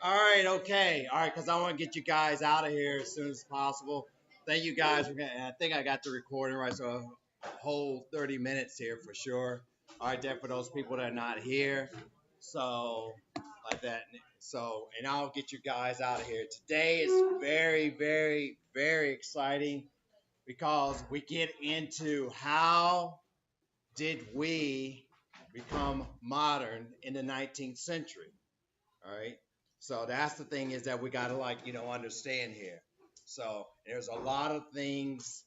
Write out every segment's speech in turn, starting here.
All right, okay. All right, because I want to get you guys out of here as soon as possible. Thank you guys. I think I got the recording right, so a whole 30 minutes here for sure. All right, then for those people that are not here. So, like that. So, and I'll get you guys out of here. Today is very, very, very exciting because we get into how did we become modern in the 19th century. All right. So that's the thing is that we got to understand here. So there's a lot of things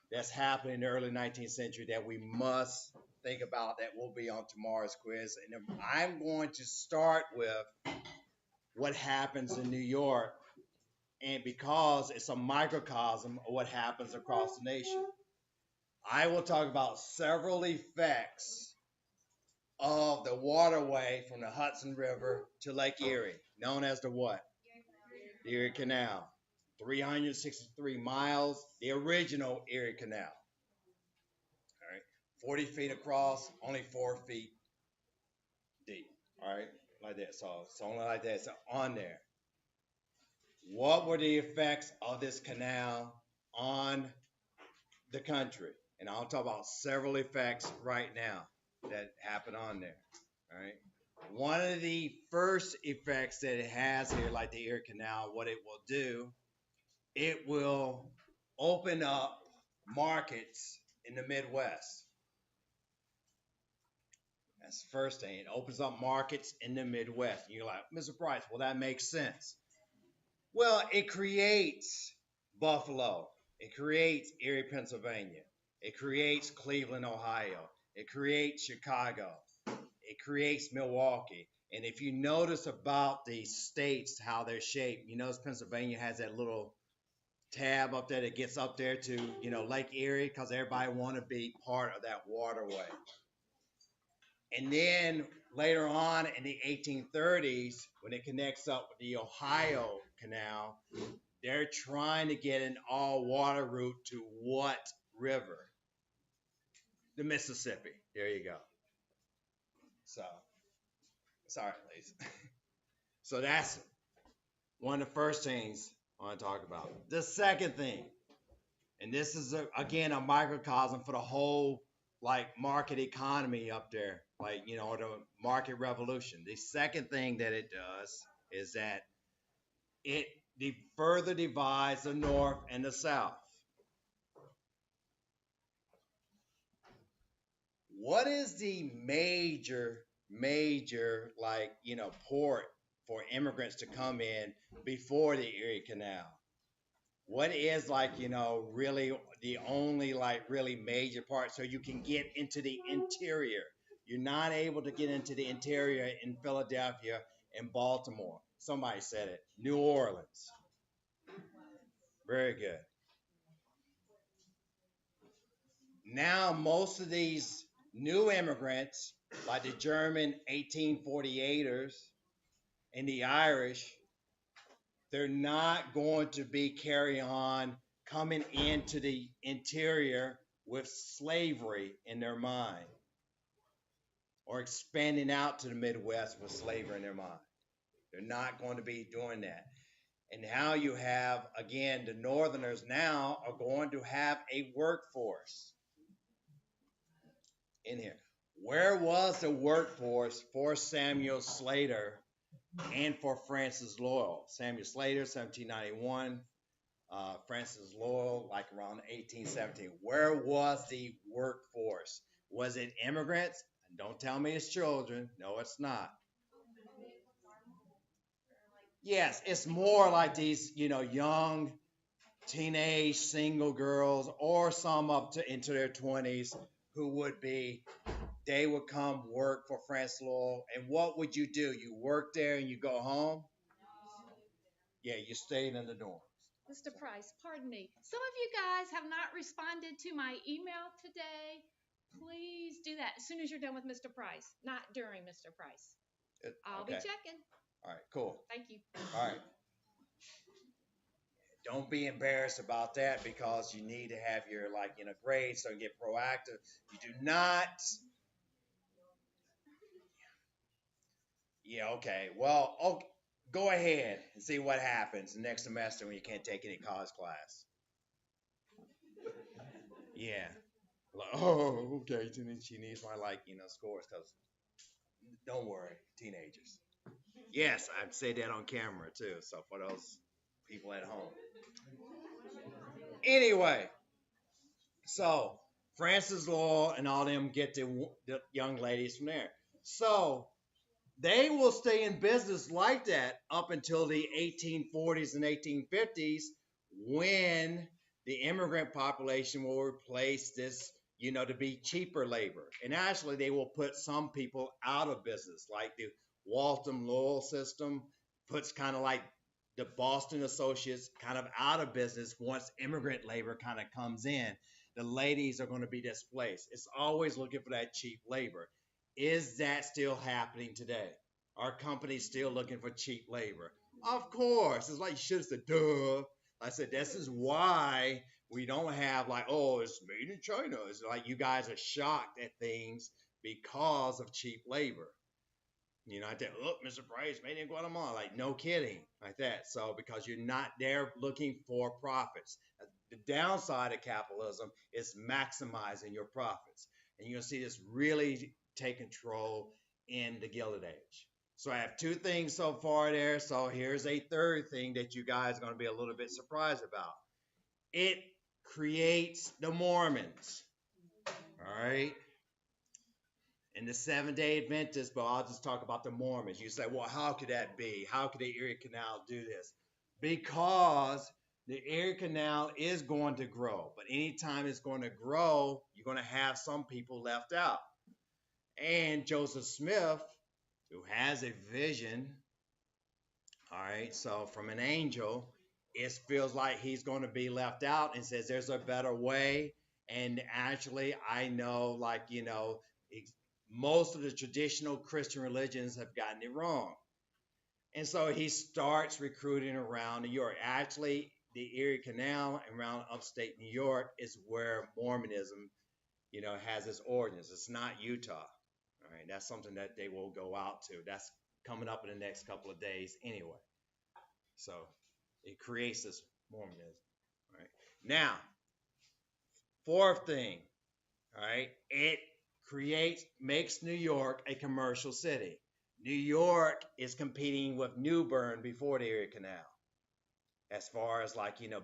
that's happening in the early 19th century that we must think about that will be on tomorrow's quiz. And I'm going to start with what happens in New York, and because it's a microcosm of what happens across the nation. I will talk about several effects of the waterway from the Hudson River to Lake Erie, known as the what? The Erie Canal. 363 miles, the original Erie Canal. All right. 40 feet across, only 4 feet deep. All right. Like that. So it's only like that. So on there. What were the effects of this canal on the country? And I'll talk about several effects right now that happen on there. All right. One of the first effects that it has here, like the Erie Canal, what it will do, it will open up markets in the Midwest. That's the first thing. It opens up markets in the Midwest. And you're like, Mr. Price, well, that makes sense. Well, it creates Buffalo. It creates Erie, Pennsylvania. It creates Cleveland, Ohio. It creates Chicago. It creates Milwaukee. And if you notice about the states, how they're shaped, you notice Pennsylvania has that little tab up there that gets up there to, Lake Erie, because everybody want to be part of that waterway. And then later on in the 1830s, when it connects up with the Ohio Canal, they're trying to get an all water route to what river? The Mississippi. There you go. So, sorry, ladies. So that's one of the first things I want to talk about. The second thing, and this is again a microcosm for the whole market economy up there, or the market revolution. The second thing that it does is that it further divides the North and the South. What is the major port for immigrants to come in before the Erie Canal? What is really the only really major part so you can get into the interior? You're not able to get into the interior in Philadelphia and Baltimore. Somebody said it. New Orleans. Very good. Now most of these new immigrants, like the German 1848ers and the Irish, they're not going to be carry on coming into the interior with slavery in their mind or expanding out to the Midwest with slavery in their mind. They're not going to be doing that. And now you have, again, the Northerners now are going to have a workforce in here. Where was the workforce for Samuel Slater and for Francis Loyal? Samuel Slater, 1791. Francis Loyal, like around 1817. Where was the workforce? Was it immigrants? Don't tell me it's children. No, it's not. Yes, it's more like these, young teenage single girls or some up to into their 20s who they would come work for Francis Loyal. And what would you do? You work there and you go home? Yeah, you stayed in the dorm. Mr. Price, pardon me. Some of you guys have not responded to my email today. Please do that as soon as you're done with Mr. Price, not during Mr. Price. I'll be Okay. checking. All right, cool. Thank you. All right. Don't be embarrassed about that because you need to have your grades so you get proactive. You do not. Yeah, okay. Well, okay. Go ahead and see what happens next semester when you can't take any college class. Yeah. Like, oh, okay. She needs my scores because don't worry, teenagers. Yes, I'd say that on camera too. So for those people at home. Anyway, so Francis Law and all them get the young ladies from there. So they will stay in business like that up until the 1840s and 1850s when the immigrant population will replace this, to be cheaper labor. And actually, they will put some people out of business, like the Waltham Lowell system puts kind of like the Boston Associates kind of out of business once immigrant labor kind of comes in. The ladies are going to be displaced. It's always looking for that cheap labor. Is that still happening today? Are companies still looking for cheap labor? Of course. It's like you should have said, duh. I said, this is why we don't have like, oh, it's made in China. It's like you guys are shocked at things because of cheap labor. I think, look, Mr. Price made in Guatemala. Like, no kidding, like that. So, because you're not there looking for profits. The downside of capitalism is maximizing your profits. And you're going to see this really take control in the Gilded Age. So, I have two things so far there. So, here's a third thing that you guys are going to be a little bit surprised about. It creates the Mormons. All right. And the Seventh-day Adventists, but I'll just talk about the Mormons. You say, well, how could that be? How could the Erie Canal do this? Because the Erie Canal is going to grow, but anytime it's going to grow, you're going to have some people left out. And Joseph Smith, who has a vision, all right, so from an angel, it feels like he's going to be left out and says there's a better way. And actually, I know, most of the traditional Christian religions have gotten it wrong. And so he starts recruiting around New York. Actually, the Erie Canal and around upstate New York is where Mormonism, has its origins. It's not Utah. All right, that's something that they will go out to. That's coming up in the next couple of days anyway. So it creates this Mormonism. All right. Now, fourth thing, all right, it makes New York a commercial city. New York is competing with New Bern before the Erie Canal as far as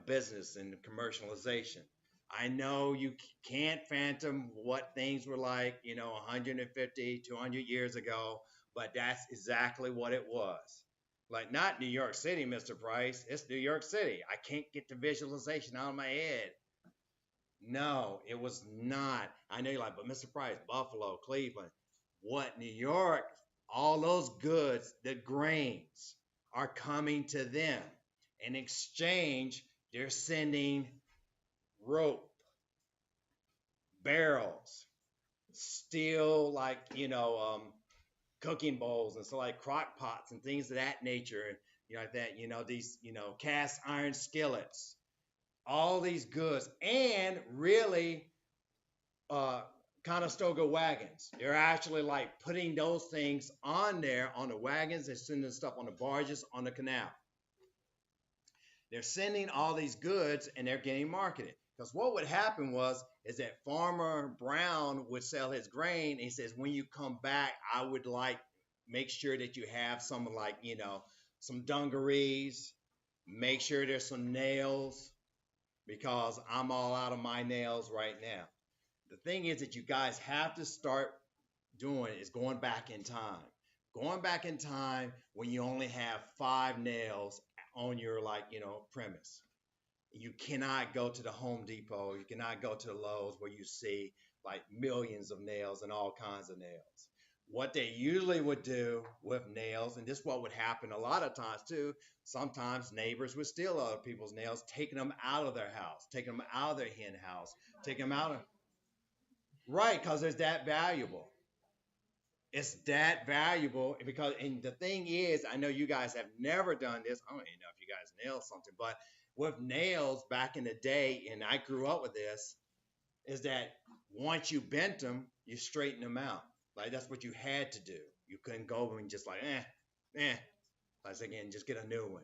business and commercialization. I know you can't phantom what things were like, 150, 200 years ago, but that's exactly what it was. Like, not New York City, Mr. Price. It's New York City. I can't get the visualization out of my head. No, it was not. I know you're like, but Mr. Price, Buffalo, Cleveland, what New York, all those goods, the grains are coming to them. In exchange, they're sending rope, barrels, steel, cooking bowls and so like crock pots and things of that nature. And like that, these, cast iron skillets, all these goods, and really Conestoga wagons. They're actually like putting those things on there on the wagons. They're sending stuff on the barges on the canal. They're sending all these goods and they're getting marketed. Because what would happen is that Farmer Brown would sell his grain. And he says, when you come back, I would make sure that you have some some dungarees. Make sure there's some nails because I'm all out of my nails right now. The thing is that you guys have to start doing is going back in time. Going back in time when you only have 5 nails on your premise. You cannot go to the Home Depot, you cannot go to the Lowe's where you see like millions of nails and all kinds of nails. What they usually would do with nails, and this is what would happen a lot of times too, sometimes neighbors would steal other people's nails, taking them out of their house, taking them out of their hen house, taking them out of, right, because it's that valuable. It's that valuable because, and the thing is, I know you guys have never done this. I don't even know if you guys nailed something, but with nails back in the day, and I grew up with this, is that once you bent them, you straighten them out. Like that's what you had to do. You couldn't go and just like, eh. Like again, just get a new one.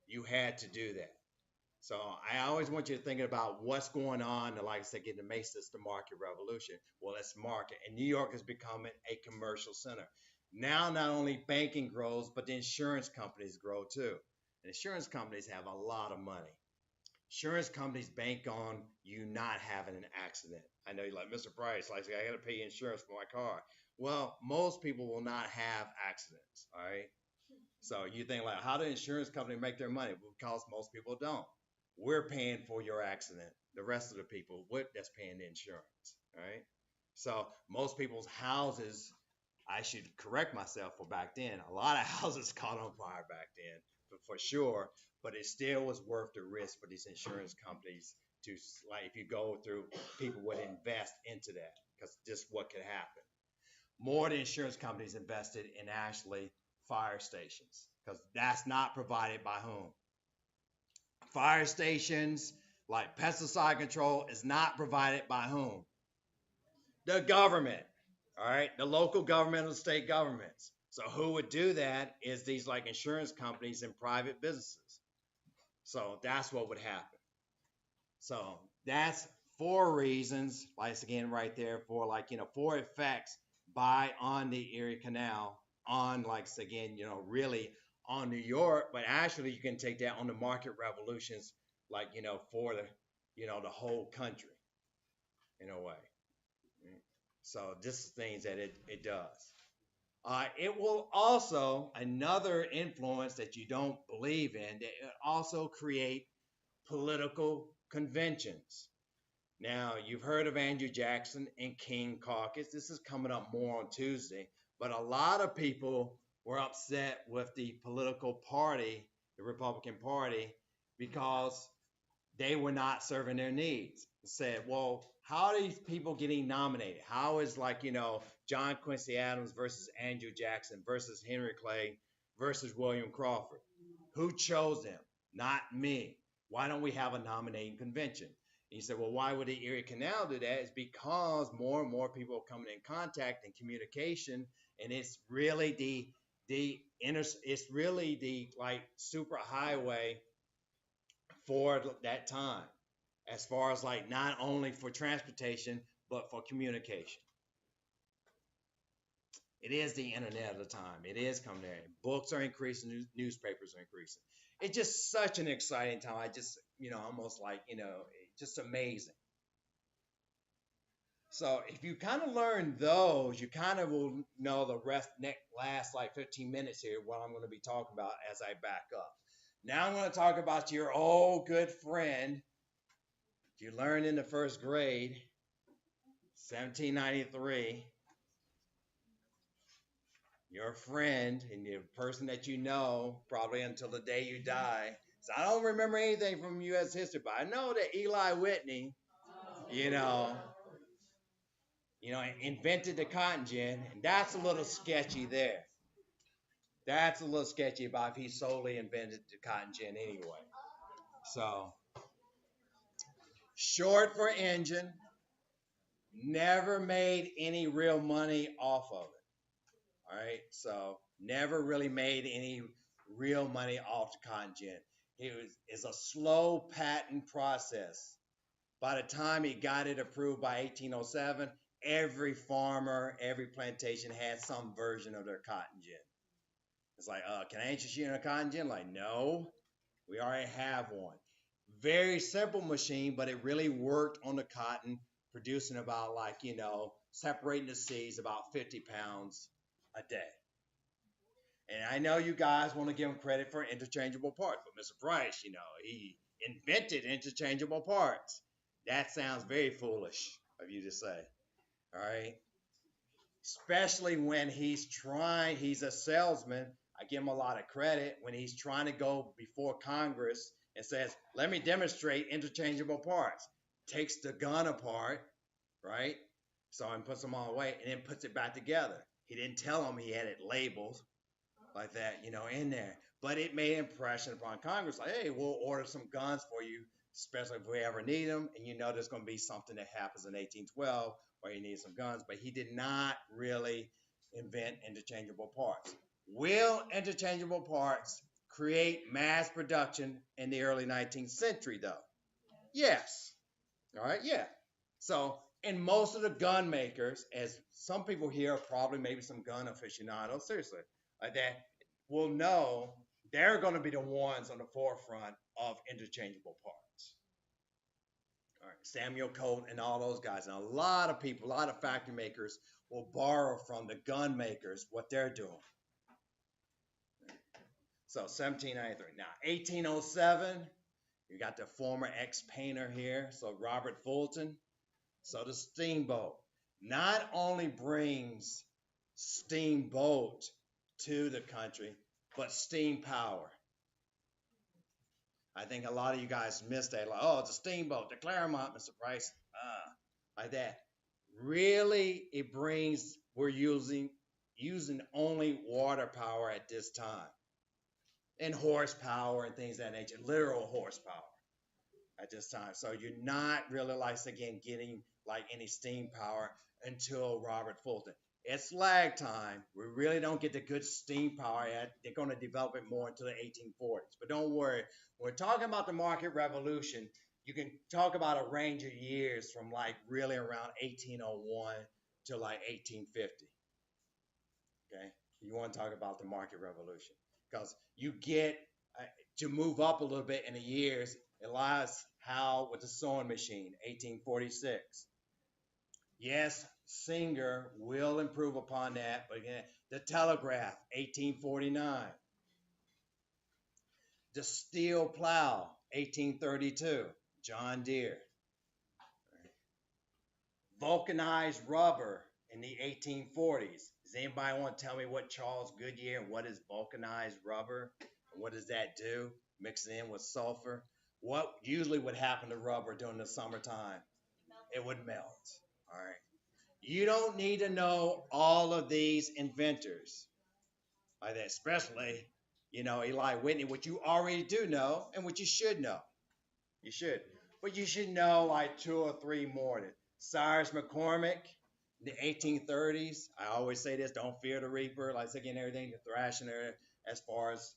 You had to do that. So I always want you to think about what's going on. And like I said, getting to make this the market revolution. Well, it's market, and New York is becoming a commercial center. Now, not only banking grows, but the insurance companies grow too. And insurance companies have a lot of money. Insurance companies bank on you not having an accident. I know you're like, Mr. Price, like I got to pay insurance for my car. Well, most people will not have accidents. All right. So you think like, how do insurance company make their money? Because most people don't. We're paying for your accident. The rest of the people, what that's paying the insurance. All right. So most people's houses, I should correct myself for back then. A lot of houses caught on fire back then, for sure. But it still was worth the risk for these insurance companies to, like, if you go through, people would invest into that because just what could happen. More the insurance companies invested in actually fire stations because that's not provided by whom? Fire stations like pesticide control is not provided by whom? The government. All right, the local government and state governments. So who would do that is these like insurance companies and private businesses. So that's what would happen. So that's four reasons, like again right there for like four effects by on the Erie Canal on like again really on New York, but actually you can take that on the market revolutions like for the the whole country in a way. So just things that it does. It will also another influence that you don't believe in. That it also create political conventions. Now, you've heard of Andrew Jackson and King Caucus. This is coming up more on Tuesday, but a lot of people were upset with the political party, the Republican Party, because they were not serving their needs. Said, well, how are these people getting nominated? How is like, John Quincy Adams versus Andrew Jackson versus Henry Clay versus William Crawford? Who chose them? Not me. Why don't we have a nominating convention? And you said, well, why would the Erie Canal do that? It's because more and more people are coming in contact and communication, and it's really it's really the like super highway for that time, as far as like not only for transportation but for communication. It is the internet at the time. It is coming there. Books are increasing. Newspapers are increasing. It's just such an exciting time. I just almost like just amazing. So if you kind of learn those, you kind of will know the rest next last like 15 minutes here what I'm going to be talking about as I back up. Now I'm going to talk about your old good friend you learned in the first grade, 1793, your friend and the person that you know probably until the day you die. So I don't remember anything from U.S. history, but I know that Eli Whitney, you know, invented the cotton gin, and that's a little sketchy there. That's a little sketchy about if he solely invented the cotton gin anyway. So short for engine, never made any real money off of it. All right, so never really made any real money off the cotton gin. It's a slow patent process. By the time he got it approved by 1807, every farmer, every plantation had some version of their cotton gin. It's like, can I interest you in a cotton gin? Like, no, we already have one. Very simple machine, but it really worked on the cotton, producing about like, separating the seeds about 50 pounds a day. And I know you guys want to give him credit for interchangeable parts, but Mr. Price, he invented interchangeable parts. That sounds very foolish of you to say. All right. Especially when he's a salesman. I give him a lot of credit when he's trying to go before Congress and says, let me demonstrate interchangeable parts. Takes the gun apart, right? So and puts them all away and then puts it back together. He didn't tell them he had it labeled like that, in there. But it made an impression upon Congress, like, hey, we'll order some guns for you, especially if we ever need them. And there's going to be something that happens in 1812 where you need some guns. But he did not really invent interchangeable parts. Will interchangeable parts create mass production in the early 19th century, though? Yes. All right, yeah. So, and most of the gun makers, as some people here, probably maybe some gun aficionados, seriously, like that, will know they're going to be the ones on the forefront of interchangeable parts. All right, Samuel Colt and all those guys, and a lot of people, a lot of factory makers will borrow from the gun makers what they're doing. So 1793. Now 1807, you got the former ex-painter here, so Robert Fulton. So the steamboat not only brings steamboat to the country, but steam power. I think a lot of you guys missed that. Like, oh, it's a steamboat, the Claremont, Mr. Price. Like that. Really, it brings, we're using only water power at this time. And horsepower and things of that nature, literal horsepower at this time. So you're not really, like, again, getting like any steam power until Robert Fulton. It's lag time. We really don't get the good steam power yet. They're going to develop it more into the 1840s. But don't worry, when we're talking about the market revolution, you can talk about a range of years from like really around 1801 to like 1850. Okay, you want to talk about the market revolution because you get to move up a little bit in the years. Elias Howe with the sewing machine, 1846. Yes, Singer will improve upon that, but again, the telegraph, 1849. The steel plow, 1832, John Deere. Vulcanized rubber in the 1840s. Does anybody want to tell me what Charles Goodyear and what is vulcanized rubber? And what does that do? Mix it in with sulfur. What usually would happen to rubber during the summertime? It would melt. All right. You don't need to know all of these inventors, like that, especially, Eli Whitney, what you already do know and what you should know. You should. But you should know like two or three more. Cyrus McCormick, in the 1830s. I always say this, don't fear the reaper. Like again, everything, the thrashing there as far as,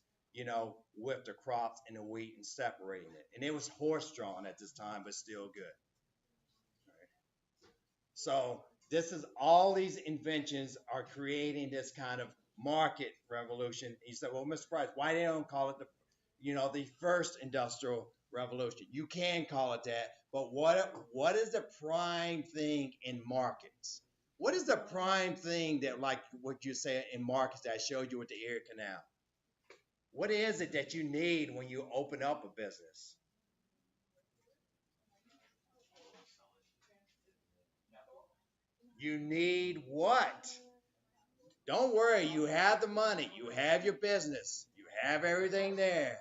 with the crops and the wheat and separating it. And it was horse drawn at this time, but still good. Right. So this is all these inventions are creating this kind of market revolution. You said, well, Mr. Price, why they don't call it the first industrial revolution? You can call it that, but what is the prime thing in markets? What is the prime thing that, like what you say in markets that I showed you with the ear canal? What is it that you need when you open up a business? You need what? Don't worry, you have the money, you have your business, you have everything there.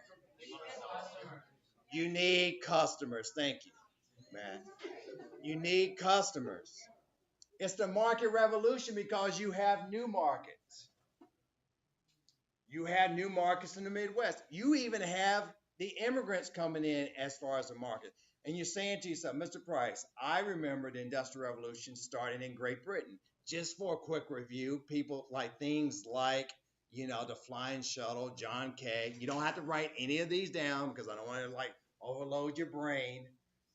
You need customers. Thank you, man. You need customers. It's the market revolution because you have new markets. You have new markets in the Midwest. You even have the immigrants coming in as far as the market. And you're saying to yourself, Mr. Price, I remember the Industrial Revolution starting in Great Britain. Just for a quick review, people like things like, the flying shuttle, John Kay. You don't have to write any of these down because I don't want to like overload your brain.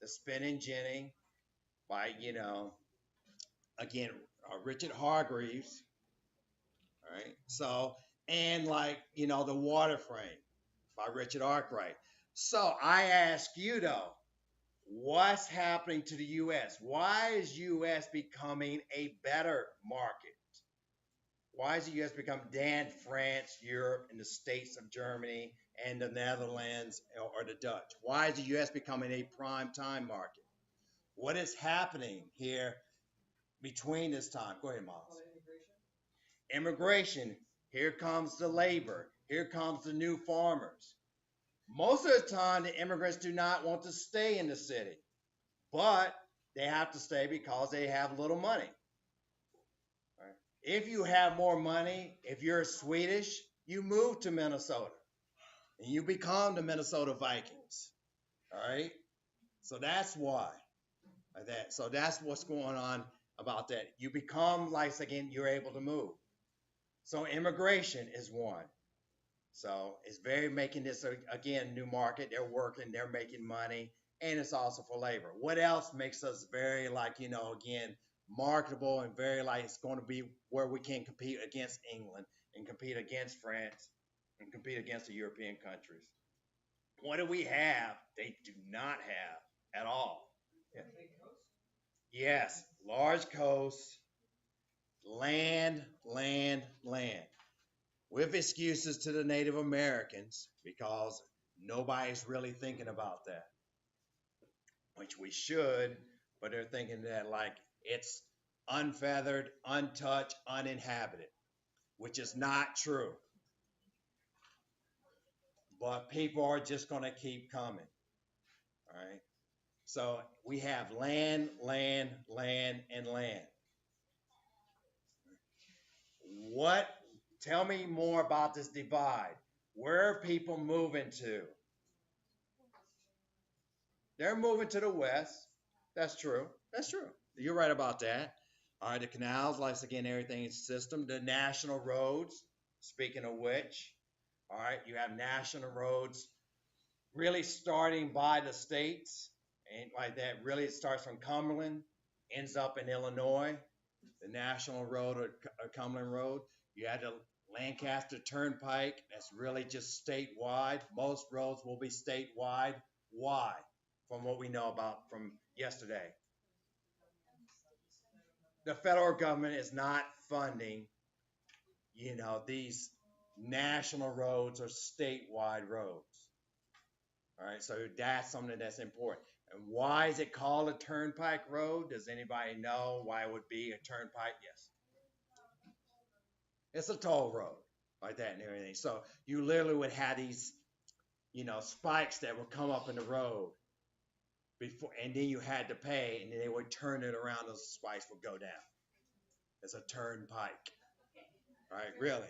The spinning jenny by, again, Richard Hargreaves. All right. So, and like, the water frame by Richard Arkwright. So I ask you though, what's happening to the U.S.? Why is U.S. becoming a better market? Why is the U.S. become Dan, France, Europe, and the states of Germany and the Netherlands or the Dutch? Why is the U.S. becoming a prime time market? What is happening here between this time? Go ahead, Miles. Immigration. Here comes the labor. Here comes the new farmers. Most of the time, the immigrants do not want to stay in the city, but they have to stay because they have little money. Right? If you have more money, if you're Swedish, you move to Minnesota and you become the Minnesota Vikings. All right. So that's why. So that's what's going on about that. You become, like again, you're able to move. So immigration is one. So it's very making this again new market. They're working, they're making money, and it's also for labor. What else makes us very like again marketable and very like it's going to be where we can compete against England and compete against France and compete against the European countries? What do we have? They do not have at all. Yeah. Yes, large coasts, land, land, land. With excuses to the Native Americans because nobody's really thinking about that, which we should, but they're thinking that like it's unfeathered, untouched, uninhabited, which is not true. But people are just going to keep coming. All right. So we have land, land, land, and land. What? Tell me more about this divide. Where are people moving to? They're moving to the west. That's true. That's true. You're right about that. All right, the canals, like again, everything is system. The national roads. Speaking of which, all right, you have national roads really starting by the states, and like that, really it starts from Cumberland, ends up in Illinois, the national road or Cumberland Road. You had the Lancaster Turnpike. That's really just statewide. Most roads will be statewide. Why? From what we know about from yesterday, the federal government is not funding, these national roads or statewide roads. All right, so that's something that's important. And why is it called a turnpike road? Does anybody know why it would be a turnpike? Yes, it's a toll road like that and everything. So you literally would have these, spikes that would come up in the road before, and then you had to pay, and then they would turn it around. Those spikes would go down. It's a turnpike, right? Really.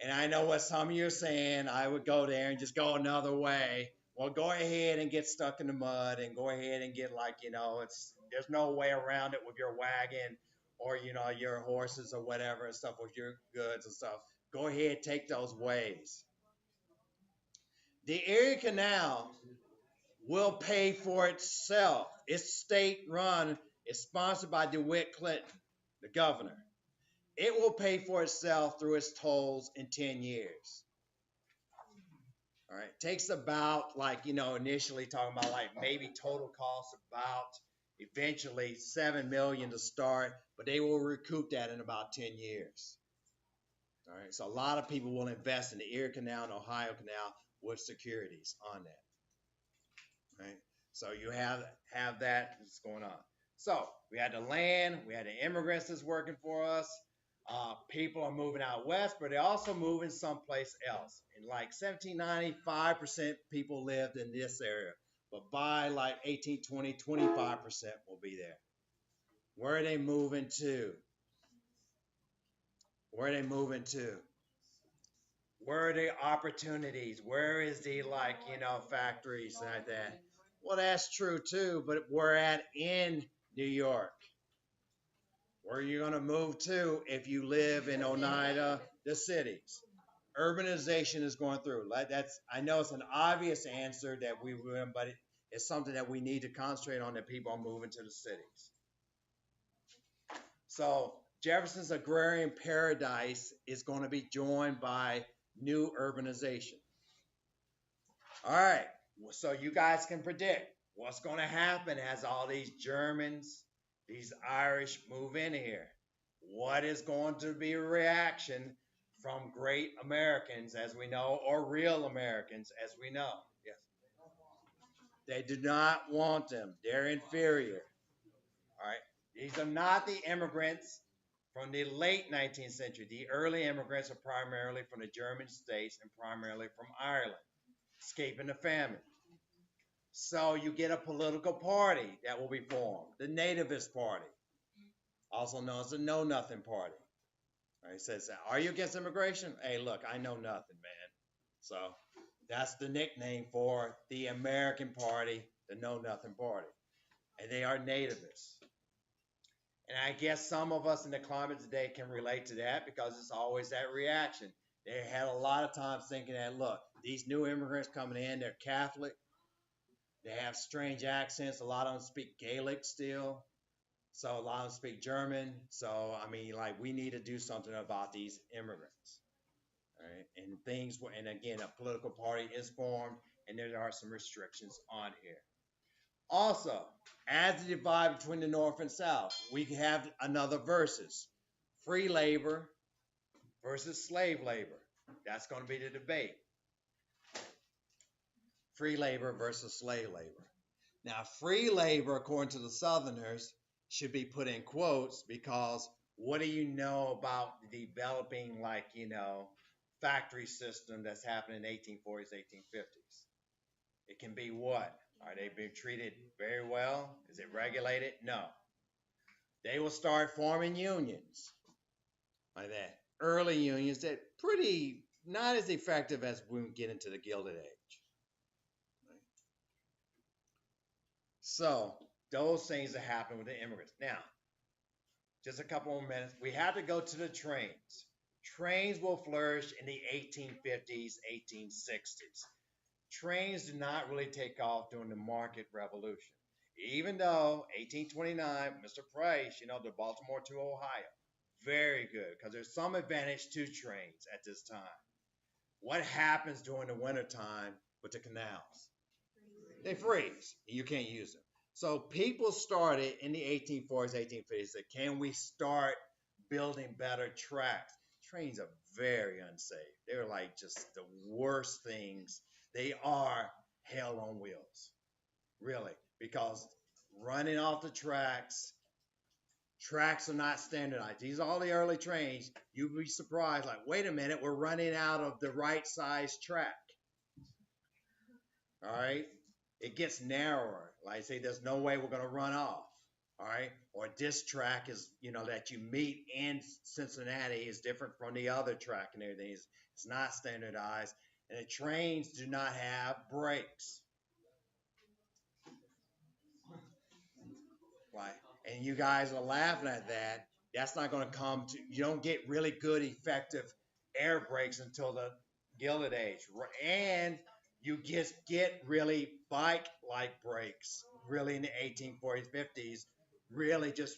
And I know what some of you are saying. I would go there and just go another way. Well, go ahead and get stuck in the mud and go ahead and get like, it's there's no way around it with your wagon or your horses or whatever and stuff with your goods and stuff. Go ahead, take those ways. The Erie Canal will pay for itself. It's state run. It's sponsored by DeWitt Clinton, the governor. It will pay for itself through its tolls in 10 years. All right. Takes about like, initially talking about like maybe total cost about eventually 7 million to start, but they will recoup that in about 10 years. All right. So a lot of people will invest in the Erie Canal and Ohio Canal with securities on that. Right. So you have that that's going on. So we had the land, we had the immigrants that's working for us. People are moving out west, but they're also moving someplace else. In like 1795% people lived in this area, but by like 1820, 25% will be there. Where are they moving to? Where are they moving to? Where are the opportunities? Where is the like, factories like that? Well, that's true too, but we're at in New York. Where are you going to move to if you live in Oneida, the cities? Urbanization is going through. That's I know it's an obvious answer that we will, but it's something that we need to concentrate on. That people are moving to the cities. So Jefferson's agrarian paradise is going to be joined by new urbanization. All right. So you guys can predict what's going to happen as all these Germans, these Irish move in here. What is going to be a reaction from great Americans, as we know, or real Americans, as we know? Yes. They do not want them. They're inferior. All right. These are not the immigrants from the late 19th century. The early immigrants are primarily from the German states and primarily from Ireland, escaping the famine. So you get a political party that will be formed, the Nativist Party, also known as the Know Nothing Party. Right, it says, are you against immigration? Hey, look, I know nothing, man. So that's the nickname for the American Party, the Know Nothing Party. And they are nativists. And I guess some of us in the climate today can relate to that because it's always that reaction. They had a lot of times thinking that, look, these new immigrants coming in, they're Catholic, they have strange accents, a lot of them speak Gaelic still, so a lot of them speak German. So, I mean, like, we need to do something about these immigrants. All right? And things, and again, a political party is formed, and there are some restrictions on here. Also, as the divide between the North and South, we have another versus free labor versus slave labor. That's going to be the debate. Free labor versus slave labor. Now, free labor, according to the Southerners, should be put in quotes because what do you know about the developing, like, factory system that's happening in the 1840s, 1850s? It can be what? Are they being treated very well? Is it regulated? No. They will start forming unions like that. Early unions that pretty not as effective as when we get into the Gilded Age. Right? So those things that happen with the immigrants. Now, just a couple more minutes. We have to go to the trains. Trains will flourish in the 1850s, 1860s. Trains did not really take off during the market revolution. Even though 1829, Mr. Price, the Baltimore to Ohio, very good because there's some advantage to trains at this time. What happens during the wintertime with the canals? They freeze. You can't use them. So people started in the 1840s, 1850s that can we start building better tracks? Trains are very unsafe. They're like just the worst things. They are hell on wheels, really, because running off the tracks are not standardized. These are all the early trains. You'd be surprised, like, wait a minute, we're running out of the right size track. All right. It gets narrower. Like I say, there's no way we're going to run off. All right. Or this track is, that you meet in Cincinnati is different from the other track and everything. It's not standardized. And the trains do not have brakes. Right. And you guys are laughing at that. That's not going to come to, you don't get really good, effective air brakes until the Gilded Age. And you just get really bike like brakes, really in the 1840s, 50s, really just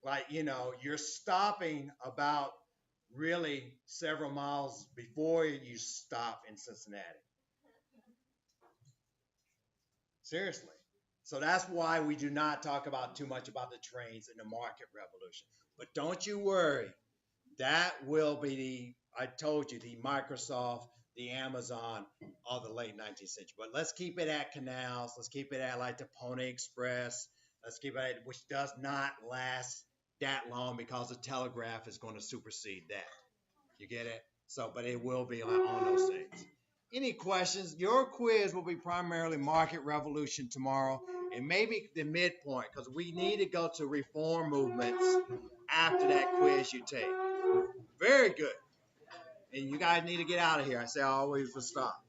like, you're stopping about really several miles before you stop in Cincinnati. Seriously. So that's why we do not talk about too much about the trains and the market revolution. But don't you worry. That will be I told you, the Microsoft, the Amazon of the late 19th century. But let's keep it at canals. Let's keep it at like the Pony Express. Let's keep it at, which does not last that long because the telegraph is going to supersede that. You get it? So, but it will be on those things. Any questions? Your quiz will be primarily market revolution tomorrow and maybe the midpoint because we need to go to reform movements after that quiz you take. Very good. And you guys need to get out of here. I say I always will stop.